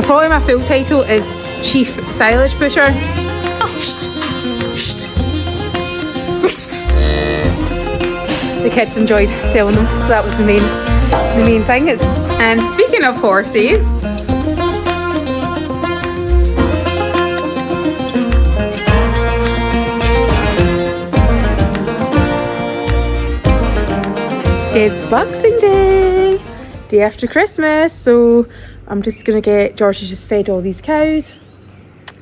Probably my full title is Chief Silage Pusher. The kids enjoyed selling them, so that was the main thing. And speaking of horses, it's Boxing Day, day after Christmas, so I'm just gonna get George has just fed all these cows,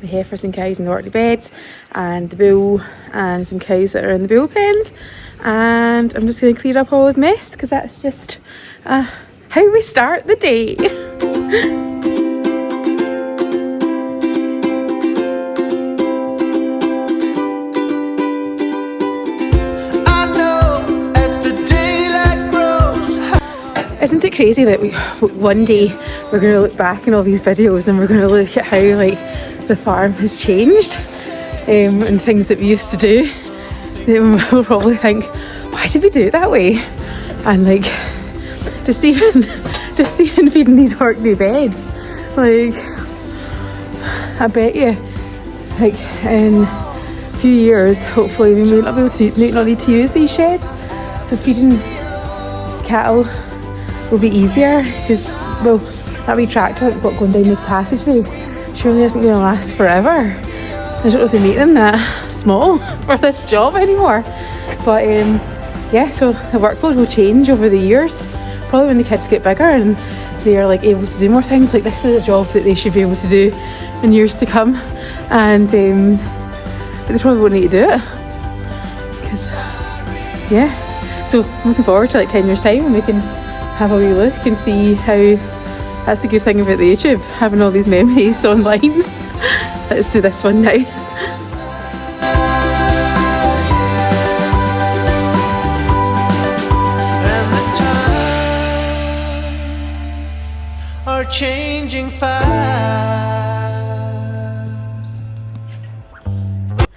the heifers and cows in the orderly beds, and the bull and some cows that are in the bull pens, and I'm just gonna clear up all his mess because that's just how we start the day. Isn't it crazy that one day we're going to look back in all these videos and we're going to look at how like the farm has changed and things that we used to do, then we'll probably think, why did we do it that way? And like just even feeding these orkney beds, like I bet you like in a few years hopefully we might not need to use these sheds, so feeding cattle will be easier because, well, that wee tractor that got going down this passageway surely isn't going to last forever. I don't know if they make them that small for this job anymore, but yeah, so the workload will change over the years, probably when the kids get bigger and they are like able to do more things. Like this is a job that they should be able to do in years to come, and but they probably won't need to do it because yeah, so I'm looking forward to like 10 years time when we can have a wee look and see how. That's the good thing about the YouTube, having all these memories online. Let's do this one now. And the times are changing fast.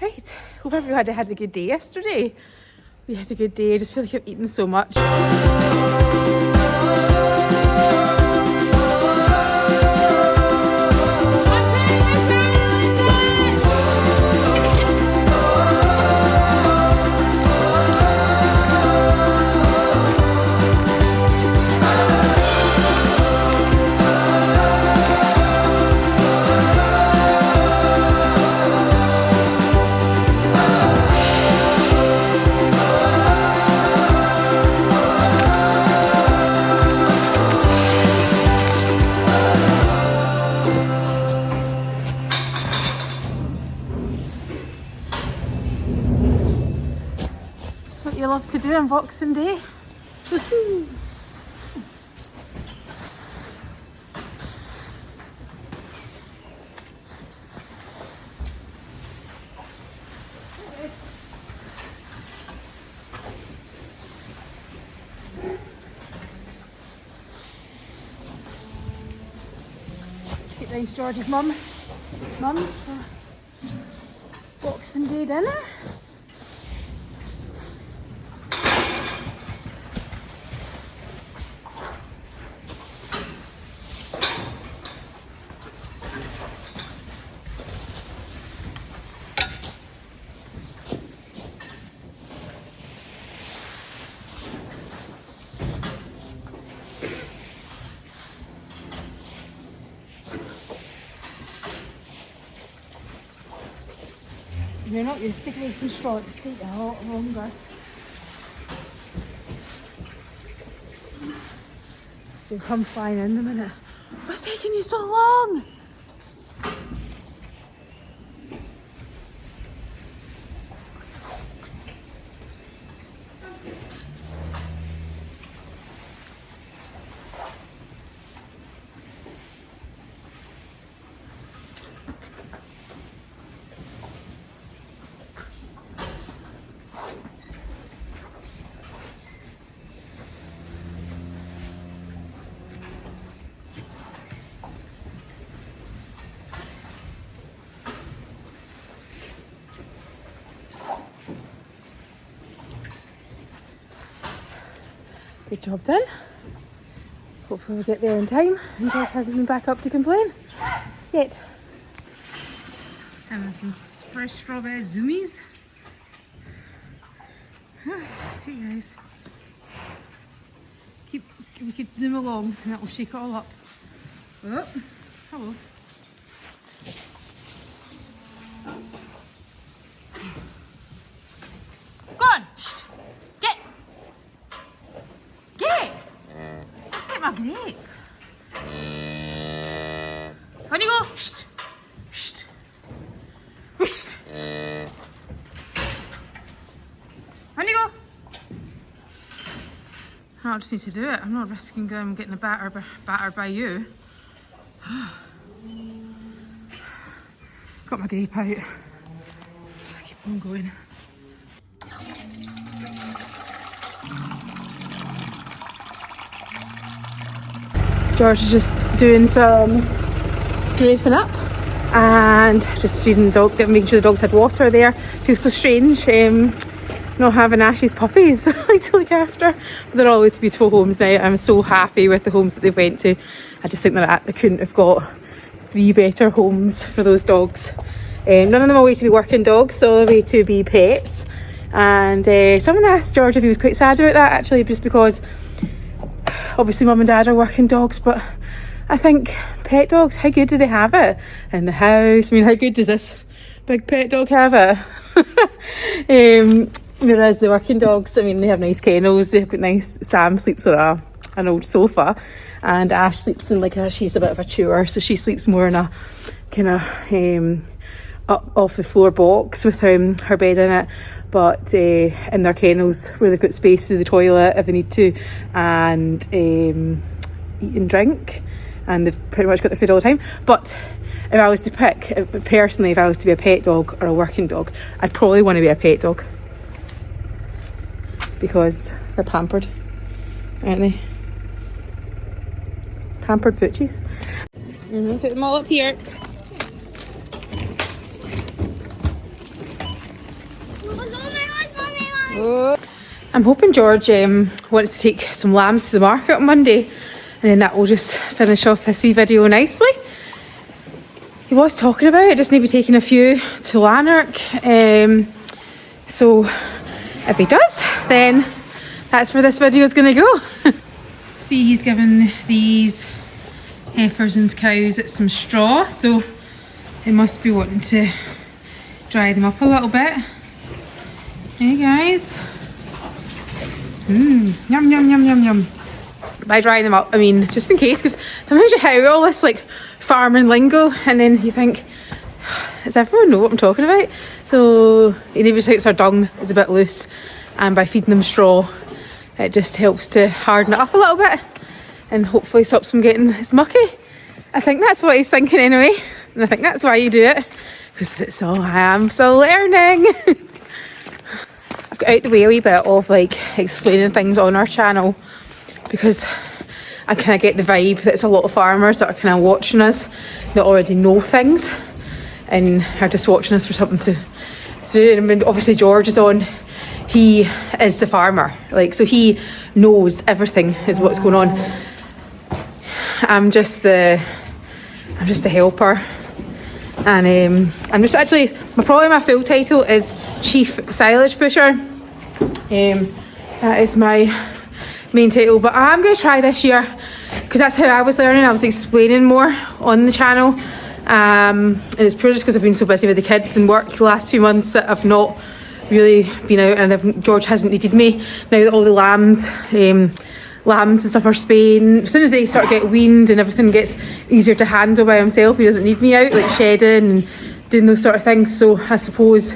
Right, hope everyone had a good day yesterday. We had a good day. I just feel like I've eaten so much. What you love to do on Boxing Day. Woohoo! Let's get down to George's mum for Boxing Day dinner. You're not used to making shots, take a lot longer. They'll come flying in a minute. What's taking you so long? Good job done. hopefully we'll get there in time and George hasn't been back up to complain yet. And some fresh strawberry zoomies. Hey guys. We could zoom along and that will shake it all up. Oh, hello. Go on! Shh. Get! Get! Get my grape. On you go! Shh. Shh. Shh. On you go! I just need to do it. I'm not risking them getting battered by you. Got my grape out. Let's keep on going. George is just doing some scraping up and just feeding the dog, making sure the dogs had water there. Feels so strange not having Ash's puppies to look after. But they're always beautiful homes now. I'm so happy with the homes that they've went to. I just think that they couldn't have got 3 better homes for those dogs. None of them are way to be working dogs, so they're way to be pets. And someone asked George if he was quite sad about that, actually, just because obviously mum and dad are working dogs, but I think pet dogs, how good do they have it in the house? I mean, how good does this big pet dog have it? Whereas the working dogs, I mean, they have nice kennels, they've got nice, Sam sleeps on an old sofa, and Ash sleeps in she's a bit of a chewer, so she sleeps more in a kind of up off the floor box with her bed in it, but in their kennels where they've got space to the toilet if they need to, and eat and drink, and they've pretty much got their food all the time. But if I was to pick, personally, if I was to be a pet dog or a working dog, I'd probably want to be a pet dog because they're pampered, aren't they? Pampered poochies. Put them all up here. Oh. I'm hoping George wants to take some lambs to the market on Monday, and then that will just finish off this wee video nicely. He was talking about it, just maybe taking a few to Lanark. So if he does, then that's where this video is going to go. See, he's given these heifers and cows some straw, so they must be wanting to dry them up a little bit. Hey guys. Yum yum yum yum yum. By drying them up, I mean just in case, because sometimes you hear all this farming lingo and then you think, does everyone know what I'm talking about? So he even thinks our dung is a bit loose, and by feeding them straw it just helps to harden it up a little bit and hopefully stops them getting as mucky. I think that's what he's thinking anyway, and I think that's why you do it, because it's all I am still learning. I've got out the way a wee bit of explaining things on our channel, because I kind of get the vibe that it's a lot of farmers that are kind of watching us that already know things and are just watching us for something to do. And obviously George is on, he is the farmer, so he knows everything is what's going on. I'm just the helper, and I'm just actually, probably my full title is Chief Silage Pusher. That is my main title, but I'm going to try this year, because that's how I was learning. I was explaining more on the channel, and it's purely just because I've been so busy with the kids and work the last few months that I've not really been out, and George hasn't needed me. Now that all the lambs and stuff are spaying, as soon as they sort of get weaned and everything gets easier to handle by himself, he doesn't need me out shedding and doing those sort of things. So I suppose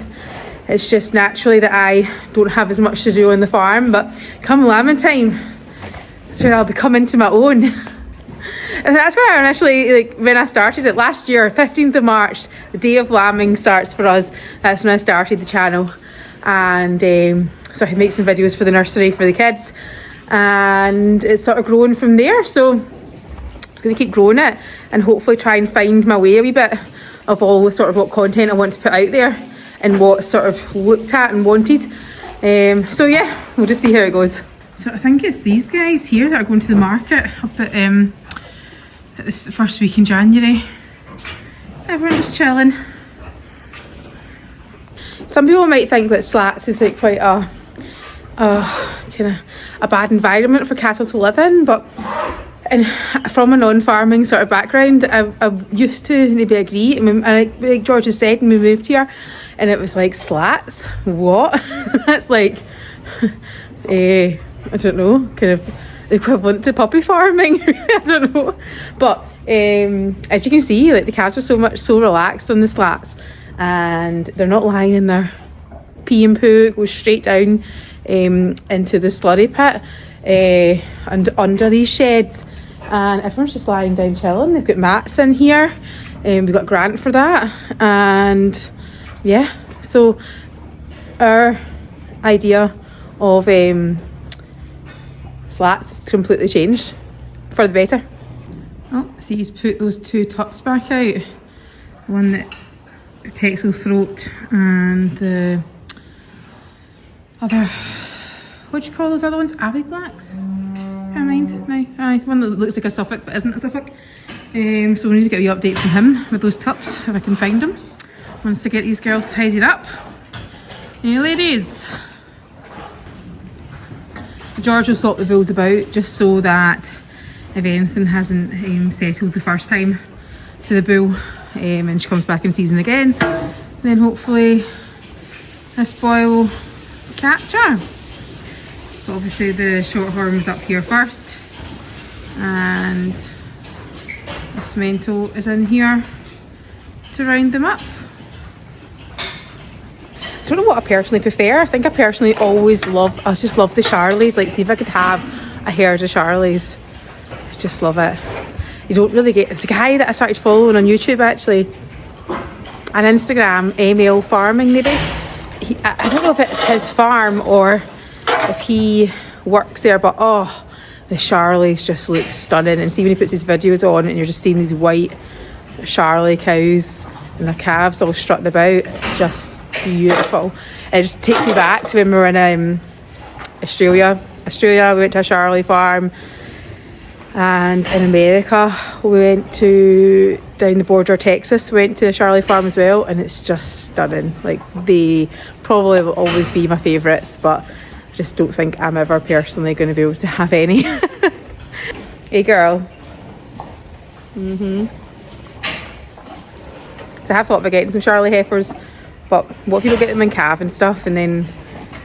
it's just naturally that I don't have as much to do on the farm, but come lambing time, that's when I'll be coming to my own. And that's where I initially, when I started it last year, 15th of March, the day of lambing starts for us. That's when I started the channel, and so I make some videos for the nursery for the kids, and it's sort of grown from there. So I'm just going to keep growing it and hopefully try and find my way a wee bit of all the sort of what content I want to put out there and what's sort of looked at and wanted. So yeah, we'll just see how it goes. So I think it's these guys here that are going to the market up at this first week in January. Everyone just chilling. Some people might think that Slats is like quite a kind of a bad environment for cattle to live in, but from a non-farming sort of background, I used to maybe agree. And like George has said, when we moved here, and it was like, Slats? What? That's like, I don't know, kind of equivalent to puppy farming. I don't know. But as you can see, like the cattle are so relaxed on the Slats, and they're not lying in their pee and poo. It goes straight down into the slurry pit and under these sheds, and everyone's just lying down chilling. They've got mats in here, we've got a grant for that, and yeah, so our idea of Slats has completely changed for the better. Oh, see, he's put those 2 tups back out, the one that Texel throat and the other, what do you call those other ones? Abbey Blacks? Can't mind now. Aye, one that looks like a Suffolk but isn't a Suffolk. So we need to get a wee update from him with those tups, if I can find them. Once I get these girls tidied up. Hey ladies! So George will swap the bulls about just so that if anything hasn't settled the first time to the bull, and she comes back in season again, then hopefully this boy will catch her. But obviously the shorthorn was up here first, and this mental is in here to round them up. I don't know what I personally prefer. I think I personally I just love the Charlies. Like, see if I could have a herd of Charlies. I just love it. You don't really get, it's a guy that I started following on YouTube actually, on Instagram, ML Farming maybe. I don't know if it's his farm or if he works there, but oh, the Charlies just look stunning. And see when he puts his videos on and you're just seeing these white Charlie cows and the calves all strutting about, it's just beautiful. It just takes me back to when we were in Australia. We went to a Charlie farm, and in America we went to down the border of Texas, we went to a Charlie farm as well, and it's just stunning. Like, they probably will always be my favourites, but I just don't think I'm ever personally going to be able to have any. Hey girl. So I have thought about getting some Charlie heifers, but what if you don't get them in calf and stuff, and then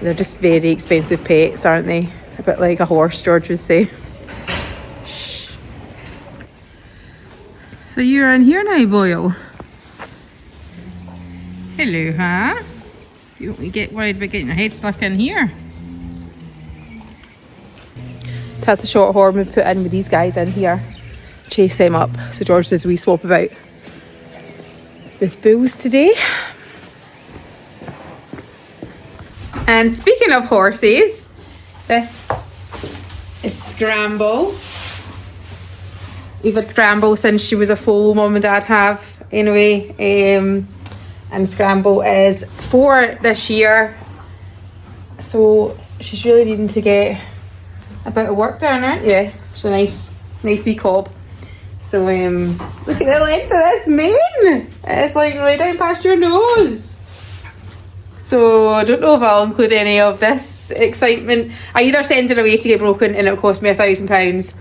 they're just very expensive pets, aren't they? A bit like a horse, George would say. Shh. So you're in here now, Boyle? Hello, huh? You don't get worried about getting your head stuck in here. So that's the shorthorn we put in with these guys in here. Chase them up. So George says we swap about with bulls today. And speaking of horses, this is Scramble. We've had Scramble since she was a foal, mum and dad have anyway. And Scramble is 4 this year. So she's really needing to get a bit of work done, aren't you? She's a nice wee cob. So look at the length of this mane. It's like right down past your nose. So I don't know if I'll include any of this excitement. I either send her away to get broken and it'll cost me £1,000,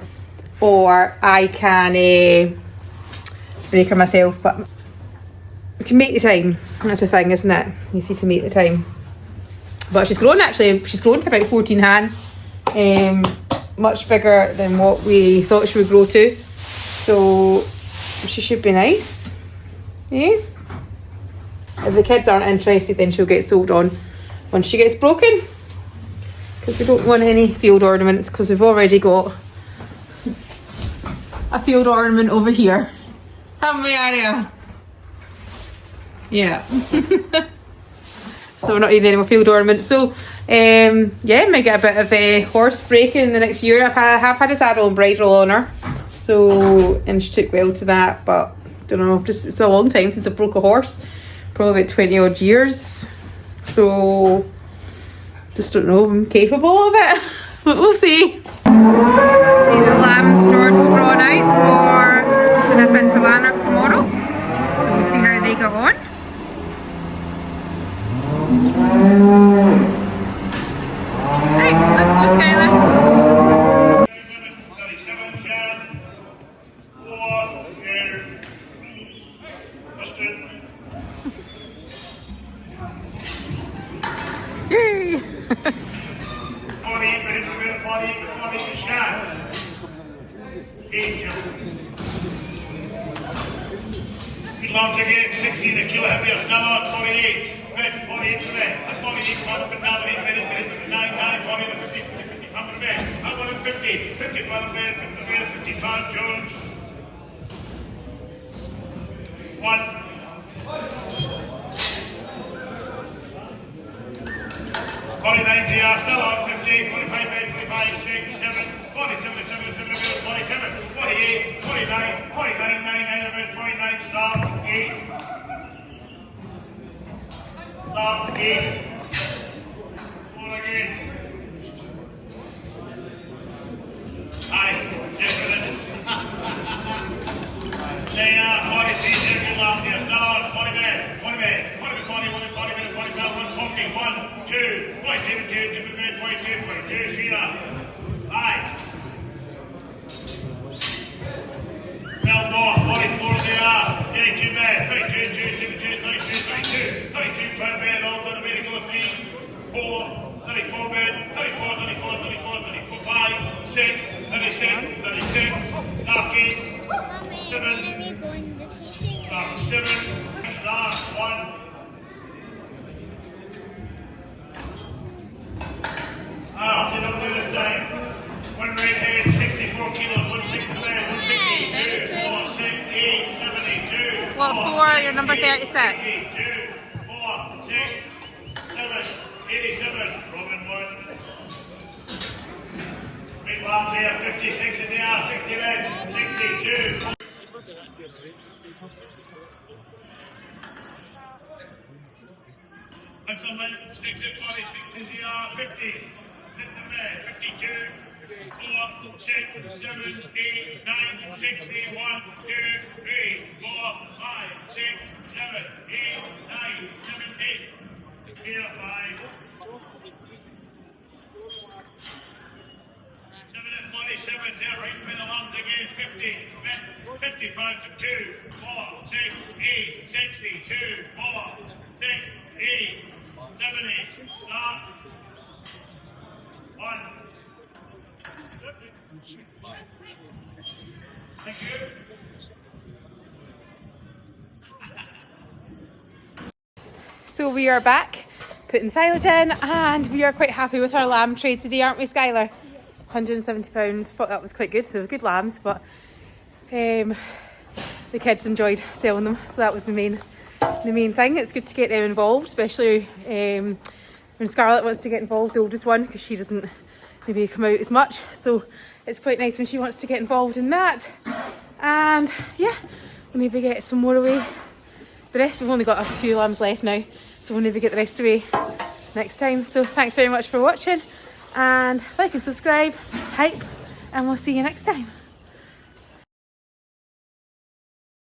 or I can break her myself. But we can make the time. That's the thing, isn't it? You see, to make the time. But she's grown actually. She's grown to about 14 hands. Much bigger than what we thought she would grow to. So she should be nice. Yeah. If the kids aren't interested, then she'll get sold on once she gets broken. Because we don't want any field ornaments, because we've already got a field ornament over here. Haven't we, Aria? Yeah. So we're not needing any more field ornaments. So yeah, might get a bit of a horse breaking in the next year. I have had a saddle and bridle on her. So, and she took well to that, but don't know, it's a long time since I broke a horse. Probably about 20 odd years. So just don't know if I'm capable of it. We'll see. These are lambs George's drawn out for to nip into Lanark tomorrow. So we'll see how they go on. Right, let's go, Skylar. Yay! Lambs again, 16 a kilo heavier, still on 48. Red, 48 to red. At 48, one up and down, 8 minutes, 9, 40 to 50, 50, 100 red. I want him 50, 50 pound red, 50 red, 50 pound Jones. 1. 49 GR, still on 50, 45 red, 45, 6, 7, 47, 7, 47, 48, 49, 49, 9, 49, stop, 8. Stop, 8. 4 again. Aye, definite. They are 43, second last here, still on 40 men, 40 men, 40 men, 40 men, 40 men, 140, 1, 2, 42, 2 men, 42, 42, Sheila. Aye. Well, more, 44 they are, 32 men, 32, 32, 32, 32, 32, 12 men, all done away to go, 3, 4, 34 men, 34, 34, 34, 34, 5, 6, 36, 36, knock 8, 7, knock 7, last 1. Ah, they don't do this time. 1 right head, 64 kilos, 160 red, 160, 2, 4, 6, 8, 72. Slot 4, you're number 36. 82, 4, 6, 7, 87. Robin 1. Big lambs here, 56 in the air, 60 red, 62. And someone 6 and 46 in the air, 50. 52, 4, 6, 7, 8, 9, 60, 1, 2, 3, 4, 5, 6, 7, 8, 9, 17. Here, 5. 7 and 47, there, right for the lambs again, 50. 55 to 2, 4, 6, 8, 60, 2, 4, 6, 8, 7, 8. Stop. 1. Thank you. So we are back, putting silage in, and we are quite happy with our lamb trade today, aren't we, Skylar? £170. Thought that was quite good. They were good lambs, but the kids enjoyed selling them, so that was the main thing. It's good to get them involved, especially when Scarlett wants to get involved, the oldest one, because she doesn't maybe come out as much. So it's quite nice when she wants to get involved in that. And yeah, we'll maybe get some more away. The rest, we've only got a few lambs left now, so we'll maybe get the rest away next time. So thanks very much for watching, and like and subscribe, hype, and we'll see you next time.